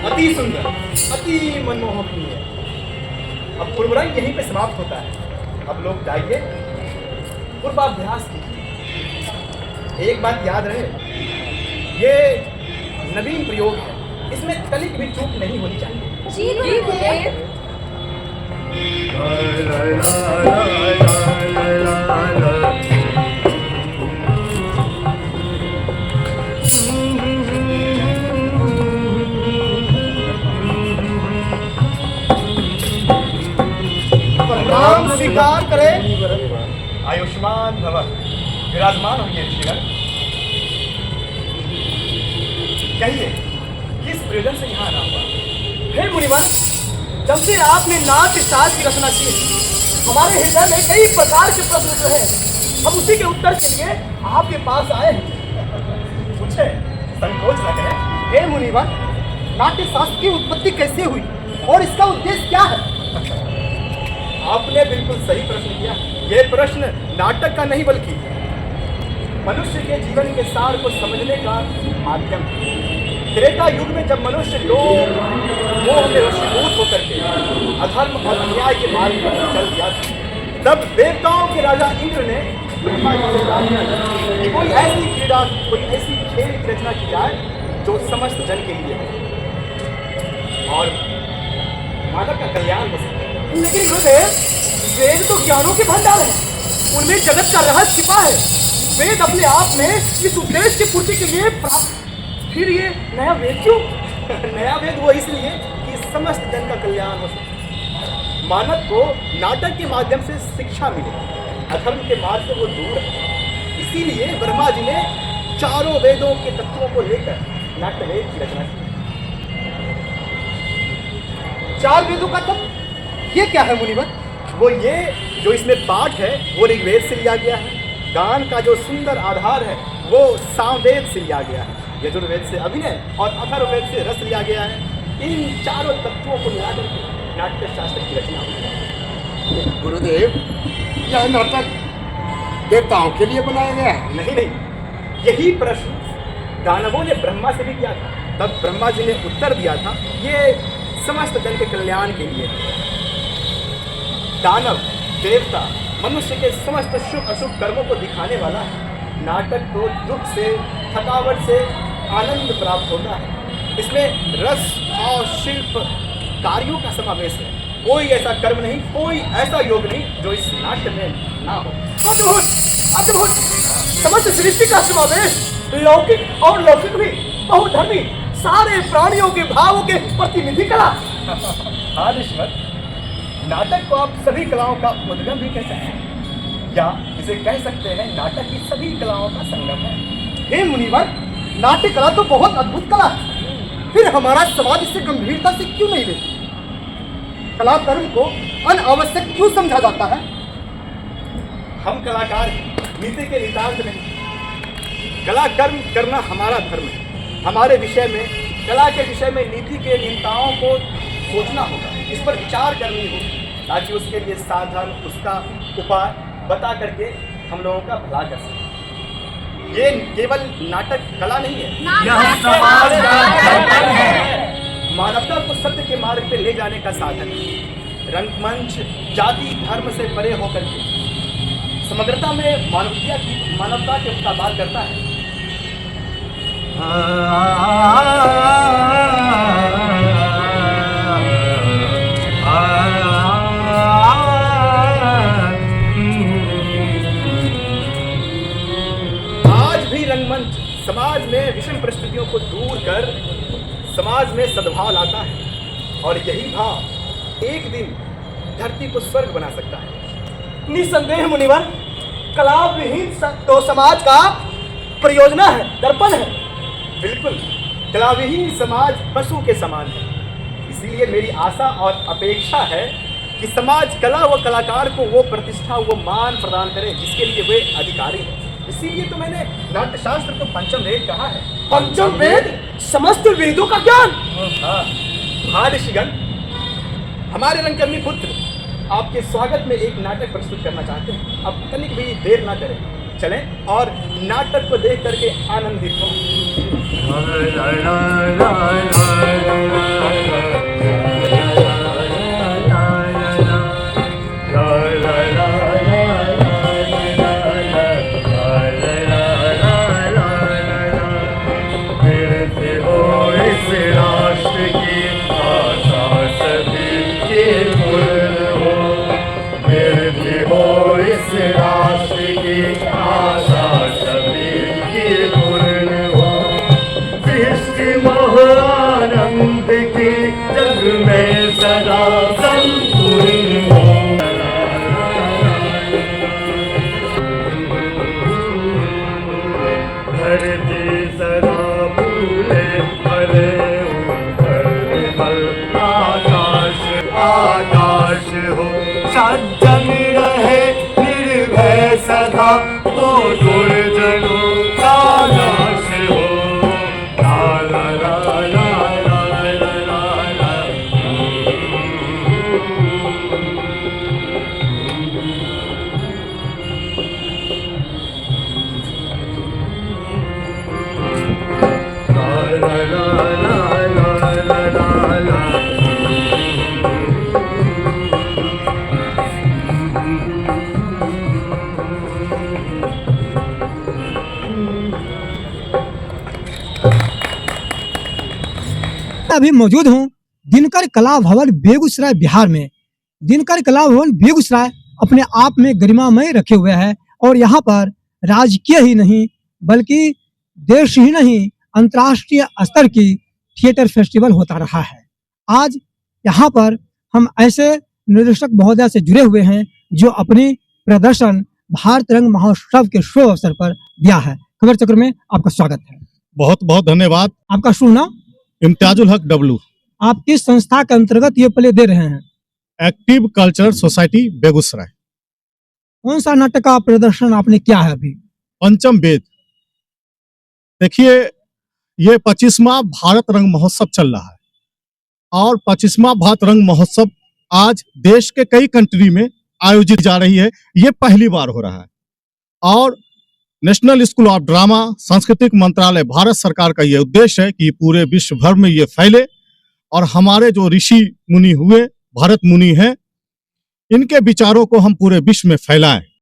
अति सुंदर, अति मनमोहनीय। अब पूर्वरंग यहीं पे समाप्त होता है। अब लोग जाइए पूर्वाभ्यास कीजिए। एक बात याद रहे, ये नवीन प्रयोग है, इसमें तनिक भी चूक नहीं होनी चाहिए। जी गुरुदेव। प्रणाम स्वीकार करें। आयुष्मान भव। विराजमान होइए ऋषिगण। कहिए किस प्रयोजन से यहाँ आना हुआ? हे मुनिवर, जब से आपने नाट्य शास्त्र की रचना की, हमारे हृदय में कई प्रकार के प्रश्न जो है, हम उसी के उत्तर के लिए आपके पास आए हैं। पूछे, संकोच न करें। हे मुनिवर, नाट्य शास्त्र की उत्पत्ति कैसे हुई और इसका उद्देश्य क्या है? आपने बिल्कुल सही प्रश्न किया। ये प्रश्न नाटक का नहीं बल्कि मनुष्य के जीवन के सार को समझने का माध्यम है। त्रेता युग में जब मनुष्य लोग मोह में वशीभूत होकर के अधर्म और अन्याय के मार्ग पर चल दिया था, तब देवताओं के राजा इंद्र ने ब्रह्मा जी से कहा कि कोई ऐसी क्रीड़ा, कोई ऐसी खेल की रचना की जाए जो समस्त जन के लिए हो और मानव का कल्याण हो सके। लेकिन गुरुदेव, वेद तो ज्ञानों के भंडार है, उनमें जगत का रहस्य छिपा है। वेद अपने आप में इस उद्देश्य की पूर्ति के लिए प्राप्त, फिर ये नया वेद क्यों? नया वेद वो इसलिए कि समस्त जन का कल्याण हो सके, मानव को नाटक के माध्यम से शिक्षा मिले, अधर्म के मार्ग से वो दूर है। इसीलिए ब्रह्मा जी ने चारों वेदों के तत्वों को लेकर नाट्य वेद की रचना की। 4 वेदों का तत्व ये क्या है मुनिवर? वो ये जो इसमें पाठ है वो ऋग्वेद से लिया गया है। गान का जो सुंदर आधार है वो सामवेद से लिया गया है। यजुर्वेद से अभिनय और अथर्ववेद से रस लिया गया है। इन चारों तत्वों को मिलाकर के नाट्य शास्त्र की रचना हुई है। गुरुदेव, यह नाटक देवताओं के लिए बनाया गया है? नहीं नहीं, यही प्रश्न दानवों ने ब्रह्मा से भी किया था। तब ब्रह्मा जी ने उत्तर दिया था, ये समस्त जन के कल्याण के लिए है। दानव, देवता, मनुष्य के समस्त शुभ अशुभ कर्मों को दिखाने वाला है। नाटक को दुख से, थकावट से आनंद प्राप्त होता है। इसमें रस और शिल्प कार्यों का समावेश है। कोई ऐसा कर्म नहीं, कोई ऐसा योग नहीं जो इस नाट्य में ना हो। अद्भुत, अद्भुत! समस्त सृष्टि का समावेश, लौकिक और लौकिक भी, बहुधर्मी, सारे प्राणियों के भावों के प्रतिनिधि कला। हाँ ईश्वर, नाटक को आप सभी कलाओं का उद्गम भी कह सकते हैं, या इसे कह सकते हैं नाटक की सभी कलाओं का संगम है। हे मुनिवर, नाट्य कला तो बहुत अद्भुत कला है, फिर हमारा समाज इससे गंभीरता से क्यों नहीं लेता? कला कर्म को अनावश्यक क्यों समझा जाता है? हम कलाकार हैं, नीति के नितांत नहीं। कला कर्म करना हमारा धर्म है। हमारे विषय में, कला के विषय में नीति के नियंताओं को सोचना होगा, इस पर विचार करनी होगी, ताकि उसके लिए साधन, उसका उपाय बता करके हम लोगों का भला कर सकें। ये केवल नाटक कला नहीं है, यह समाज का दर्पण है। मानवता को सत्य के मार्ग पे ले जाने का साधन है। रंगमंच जाति धर्म से परे होकर के समग्रता में मानवता के उताबार करता है। आज भी रंगमंच समाज में विषम परिस्थितियों को दूर कर समाज में सद्भाव लाता है, और यही भाव एक दिन धरती को स्वर्ग बना सकता है। निसंदेह मुनिवर, कला विहीन तो समाज का परियोजना है, दर्पण है। बिल्कुल, कलाविहीन समाज पशु के समान है। इसीलिए मेरी आशा और अपेक्षा है कि समाज कला व कलाकार को वो प्रतिष्ठा, वो मान प्रदान करे जिसके लिए वे अधिकारी हैं। इसीलिए तो मैंने नाट्यशास्त्र को पंचम वेद कहा है। पंचम वेद समस्त वेदों का ज्ञान। हाँ ऋषिगण, हमारे रंगकर्मी पुत्र आपके स्वागत में एक नाटक प्रस्तुत करना चाहते हैं। अब तनिक भी देर ना करें, चलें और नाटक को देख करके आनंदित हों। आनंद की जग में सदा संपूर्ण हो। धरती सदा फूले भरे ऊपर विमल आकाश आकाश हो। सज्जन रहे निर्भय सदा, तो दुर्जनों का नाश हो। ला ला ला ला ला ला ला ला। ला ला ला ला ला ला। अभी मौजूद हूँ दिनकर कला भवन बेगूसराय बिहार में। दिनकर कला भवन बेगूसराय अपने आप में गरिमामय रखे हुए है और यहाँ पर राजकीय ही नहीं बल्कि देश ही नहीं अंतर्राष्ट्रीय स्तर की थिएटर फेस्टिवल होता रहा है। आज यहाँ पर हम ऐसे निर्देशक महोदय से जुड़े हुए हैं जो अपनी प्रदर्शन भारत रंग महोत्सव के शुभ अवसर पर दिया है। खबर चक्र में आपका स्वागत है। बहुत बहुत धन्यवाद। आपका शुभ नाम? इम्तियाजुल हक डब्लू। आप किस संस्था के अंतर्गत ये प्ले दे रहे हैं? Active cultural society Begusarai. कौन सा नाटक का प्रदर्शन आपने किया है अभी? पंचम वेद। देखिए, ये 25वां भारत रंग महोत्सव चल रहा है और 25वां भारत रंग महोत्सव आज देश के कई कंट्री में आयोजित जा रही है। ये पहली बार हो रहा है और नेशनल स्कूल ऑफ ड्रामा सांस्कृतिक मंत्रालय भारत सरकार का ये उद्देश्य है कि पूरे विश्व भर में ये फैले और हमारे जो ऋषि मुनि हुए, भारत मुनि हैं, इनके विचारों को हम पूरे विश्व में फैलाएं।